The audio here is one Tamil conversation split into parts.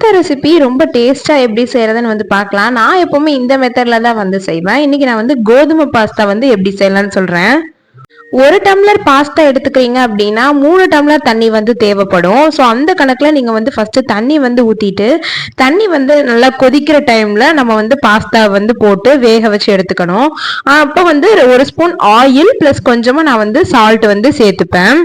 பாஸ்தா ரெசிபி ரொம்ப டேஸ்டா எப்படி செய்யறதுன்னு வந்து பார்க்கலாம். நான் எப்பவுமே இந்த மெத்தட்ல தான் வந்து செய்வேன். இன்னைக்கு நான் வந்து கோதுமை பாஸ்தா வந்து எப்படி செய்யலாம்னு சொல்றேன். ஒரு டம்ளர் பாஸ்தா எடுத்துக்கிறீங்க அப்படின்னா 3 டம்ளர் தண்ணி வந்து தேவைப்படும். ஸோ அந்த கணக்கில் நீங்கள் வந்து ஃபர்ஸ்ட் தண்ணி வந்து ஊற்றிட்டு தண்ணி வந்து நல்லா கொதிக்கிற டைம்ல நம்ம வந்து பாஸ்தா வந்து போட்டு வேக வச்சு எடுத்துக்கணும். அப்போ வந்து ஒரு ஸ்பூன் ஆயில் ப்ளஸ் கொஞ்சமாக நான் வந்து சால்ட் வந்து சேர்த்துப்பேன்.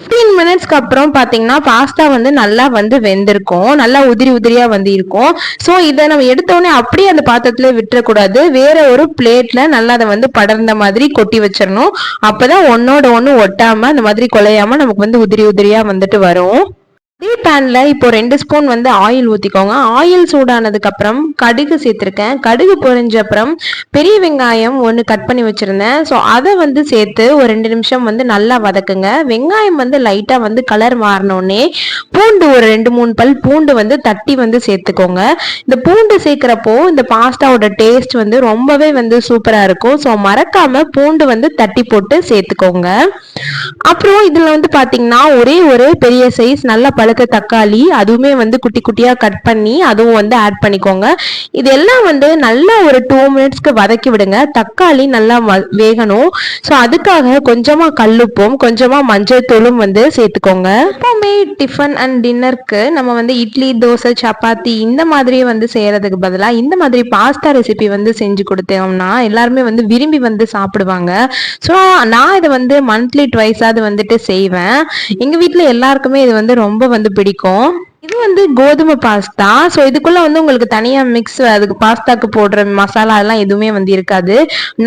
15 மினிட்ஸ்க்கு அப்புறம் பார்த்தீங்கன்னா பாஸ்தா வந்து நல்லா வந்து வெந்திருக்கும், நல்லா உதிரி உதிரியா வந்து இருக்கும். ஸோ இதை நம்ம எடுத்தோடனே அப்படியே அந்த பாத்திரத்துல விட்டுறக்கூடாது. வேற ஒரு பிளேட்ல நல்லா அதை வந்து படர்ந்த மாதிரி கொட்டி வச்சிடணும். அப்பதான் ஒன்னோட ஒன்று ஒட்டாம அந்த மாதிரி குலையாம நமக்கு வந்து உதிரி உதிரியா வந்துட்டு வரும். அதே பேன்ல இப்போ 2 ஸ்பூன் வந்து ஆயில் ஊற்றிக்கோங்க. ஆயில் சூடானதுக்கு அப்புறம் கடுகு சேர்த்துருக்கேன். கடுகு பொரிஞ்ச அப்புறம் பெரிய வெங்காயம் ஒன்று கட் பண்ணி வச்சிருந்தேன். ஸோ அதை வந்து சேர்த்து ஒரு 2 நிமிஷம் வந்து நல்லா வதக்குங்க. வெங்காயம் வந்து லைட்டாக வந்து கலர் மாறினோடனே பூண்டு ஒரு 2-3 பல் பூண்டு வந்து தட்டி வந்து சேர்த்துக்கோங்க. இந்த பூண்டு சேர்க்குறப்போ இந்த பாஸ்தாவோட டேஸ்ட் வந்து ரொம்பவே வந்து சூப்பராக இருக்கும். ஸோ மறக்காம பூண்டு வந்து தட்டி போட்டு சேர்த்துக்கோங்க. அப்புறம் இதில் வந்து பார்த்தீங்கன்னா ஒரே ஒரு பெரிய சைஸ் நல்ல பழுக்க தக்காளி அதுவுமே வந்து குட்டி குட்டியாக கட் பண்ணி அதுவும் வந்து ஆட் பண்ணிக்கோங்க. இதெல்லாம் வந்து நல்லா ஒரு 2 மினிட்ஸ்க்கு வதக்கி விடுங்க. தக்காளி நல்லா வேகணும். ஸோ அதுக்காக கொஞ்சமாக கல்லுப்பும் கொஞ்சமாக மஞ்சள் தூளும் வந்து சேர்த்துக்கோங்க. எப்பவுமே டிஃபன் அண்ட் டின்னருக்கு நம்ம வந்து இட்லி தோசை சப்பாத்தி இந்த மாதிரியே வந்து செய்யறதுக்கு பதிலாக இந்த மாதிரி பாஸ்தா ரெசிபி வந்து செஞ்சு கொடுத்தோம்னா எல்லாருமே வந்து விரும்பி வந்து சாப்பிடுவாங்க. ஸோ நான் இதை வந்து மந்த்லி ட்வைஸாவது வந்துட்டு செய்வேன். எங்கள் வீட்டில் எல்லாருக்குமே இது வந்து ரொம்ப வந்து பிடிக்கும். இது வந்து கோதுமை பாஸ்தா. ஸோ இதுக்குள்ள வந்து உங்களுக்கு தனியாக மிக்ஸ் அதுக்கு பாஸ்தாக்கு போடுற மசாலா எல்லாம் எதுவுமே வந்து இருக்காது.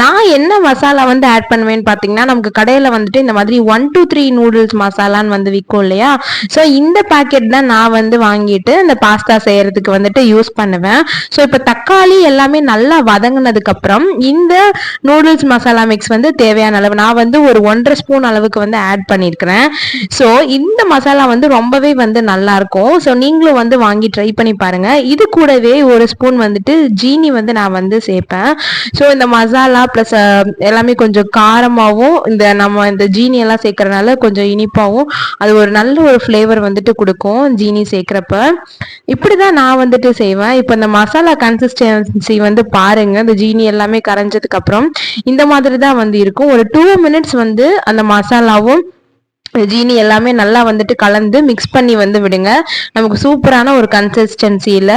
நான் என்ன மசாலா வந்து ஆட் பண்ணுவேன்னு பார்த்தீங்கன்னா நமக்கு கடையில் வந்துட்டு இந்த மாதிரி 1 2 3 நூடுல்ஸ் மசாலான்னு வந்து விற்கும் இல்லையா. ஸோ இந்த பேக்கெட் தான் நான் வந்து வாங்கிட்டு இந்த பாஸ்தா செய்யறதுக்கு வந்துட்டு யூஸ் பண்ணுவேன். ஸோ இப்போ தக்காளி எல்லாமே நல்லா வதங்கினதுக்கு அப்புறம் இந்த நூடுல்ஸ் மசாலா மிக்ஸ் வந்து தேவையான அளவு நான் வந்து ஒரு 1.5 ஸ்பூன் அளவுக்கு வந்து ஆட் பண்ணியிருக்கிறேன். ஸோ இந்த மசாலா வந்து ரொம்பவே வந்து நல்லா இருக்கும். ஸோ நீங்களும் வந்து வாங்கி ட்ரை பண்ணி பாருங்க. இது கூடவே ஒரு ஸ்பூன் வந்துட்டு ஜீனி வந்து நான் வந்து சேர்ப்பேன். ஸோ இந்த மசாலா ப்ளஸ் எல்லாமே கொஞ்சம் காரமாகவும் நம்ம இந்த ஜீனி எல்லாம் சேர்க்கறதுனால கொஞ்சம் இனிப்பாகவும் அது ஒரு நல்ல ஒரு ஃப்ளேவர் வந்துட்டு கொடுக்கும் ஜீனி சேர்க்குறப்ப. இப்படி தான் நான் வந்துட்டு செய்வேன். இப்போ இந்த மசாலா கன்சிஸ்டன்சி வந்து பாருங்க. இந்த ஜீனி எல்லாமே கரைஞ்சதுக்கு அப்புறம் இந்த மாதிரி தான் வந்து இருக்கும். ஒரு 2 மினிட்ஸ் வந்து அந்த மசாலாவும் ஜீனி எல்லாமே நல்லா வந்துட்டு கலந்து மிக்ஸ் பண்ணி வந்து விடுங்க. நமக்கு சூப்பரான ஒரு கன்சிஸ்டன்சியில்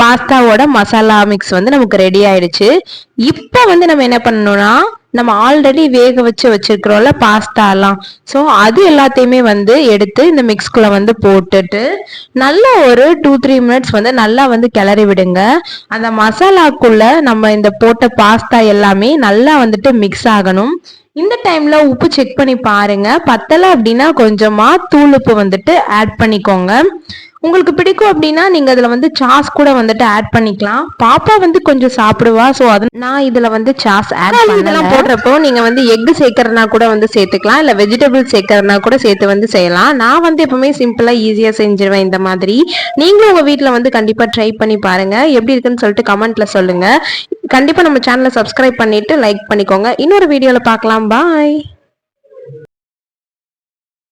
பாஸ்தாவோட மசாலா மிக்ஸ் வந்து நமக்கு ரெடி ஆயிடுச்சு. இப்போ வந்து நம்ம என்ன பண்ணணும்னா நம்ம ஆல்ரெடி வேக வச்சு வச்சிருக்கிறோம்ல பாஸ்தாலாம், ஸோ அது எல்லாத்தையுமே வந்து எடுத்து இந்த மிக்ஸ்குள்ள வந்து போட்டுட்டு நல்லா ஒரு 2-3 மினிட்ஸ் வந்து நல்லா வந்து கிளறி விடுங்க. அந்த மசாலாக்குள்ள நம்ம இந்த போட்ட பாஸ்தா எல்லாமே நல்லா வந்துட்டு மிக்ஸ் ஆகணும். இந்த டைம்ல உப்பு செக் பண்ணி பாருங்க. பத்தலை அப்படின்னா கொஞ்சமா தூள் உப்பு வந்துட்டு ஆட் பண்ணிக்கோங்க. உங்களுக்கு பிடிக்கும் அப்படின்னா நீங்க அதுல வந்து சாஸ் கூட வந்துட்டு ஆட் பண்ணிக்கலாம். பாப்பா வந்து கொஞ்சம் சாப்பிடுவா. ஸோ அது நான் இதுல வந்து சாஸ் ஆட் இதெல்லாம் போடுறப்போ நீங்க வந்து எக் சேர்க்கறதுனா கூட வந்து சேர்த்துக்கலாம், இல்ல வெஜிடபிள் சேர்க்கறதுனா கூட சேர்த்து வந்து செய்யலாம். நான் வந்து எப்பவுமே சிம்பிளா ஈஸியா செஞ்சிருவேன் இந்த மாதிரி. நீங்களும் உங்க வீட்டுல வந்து கண்டிப்பா ட்ரை பண்ணி பாருங்க. எப்படி இருக்குன்னு சொல்லிட்டு கமெண்ட்ல சொல்லுங்க. கண்டிப்பா நம்ம சேனலை சப்ஸ்கிரைப் பண்ணிட்டு லைக் பண்ணிக்கோங்க. இன்னொரு வீடியோல பார்க்கலாம். பாய்.